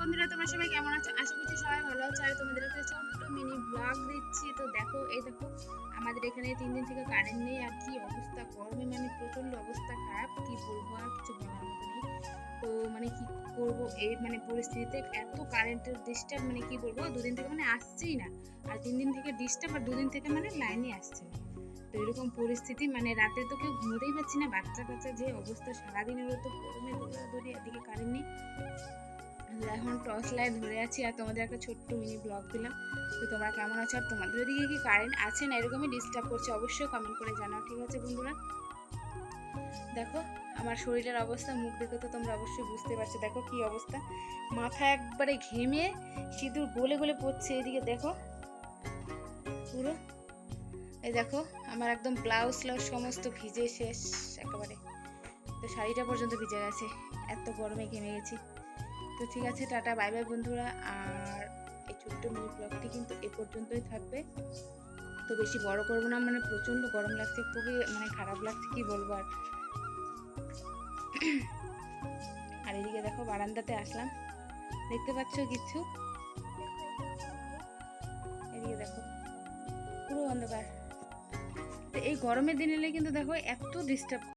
বন্ধুরা, তোমরা সবাই কেমন আছো? আশা করছি সবাই ভালো আছো। আর তোমাদের একটা ছোট্ট মিনি ব্লগ দিচ্ছি। তো দেখো, এই দেখো আমাদের এখানে 3 দিন থেকে কারেন্ট নেই। আর কি অবস্থা, গরমে মানে প্রচন্ড অবস্থা খারাপ, কি বলবো আর কিছু বলার মতো নেই। তো মানে কি করব এই মানে পরিস্থিতিতে, এত কারেন্টের ডিস্টার্ব, মানে কি বলবো, 2 দিন থেকে মানে আসছেই না। আর 3 দিন থেকে ডিস্টার্ব, আর 2 দিন থেকে মানে লাইনই আসছে না। তো এরকম পরিস্থিতি, মানে রাতে তো কেউ ঘুমোতেই পারছি না। বাচ্চা কাচ্চা যে অবস্থা, সারাদিনের তো গরমে দৌড়াদৌড়ি, এদিকে কারেন্ট নেই। এখন টর্চ লাইট ধরে আছি আর তোমাদের একটা ছোট্ট মিনি ব্লগ দিলাম। তো তোমরা কেমন আছো, আর তোমাদের ওদিকে কি কারেন্ট আছে না এরকমই ডিস্টার্ব করছে? অবশ্যই কমেন্ট করে জানাও, ঠিক আছে বন্ধুরা? দেখো আমার শরীরের অবস্থা, মুখ দেখে তো তোমরা অবশ্যই বুঝতে পারছো। দেখো কি অবস্থা, মাথা একবারে ঘেমে সিঁদুর গলে গলে পড়ছে। এদিকে দেখো পুরো, এই দেখো আমার একদম ব্লাউজ সমস্ত ভিজে শেষ একেবারে। তো শাড়িটা পর্যন্ত ভিজে গেছে, এত গরমে ঘেমে গেছি। তো ঠিক আছে, টাটা বাই বাই বন্ধুরা। আর এই ছোট্ট মিনি ব্লগটি কিন্তু এ পর্যন্তই থাকবে। তো বেশি বড় করবো না, মানে প্রচন্ড গরম লাগছে, খুবই মানে খারাপ লাগছে, কি বলবো আর। আর এদিকে দেখো বারান্দাতে আসলাম, দেখতে পাচ্ছ কিছু? এদিকে দেখো পুরো অন্ধকার। তো এই গরমের দিন এলে কিন্তু দেখো এত ডিস্টার্ব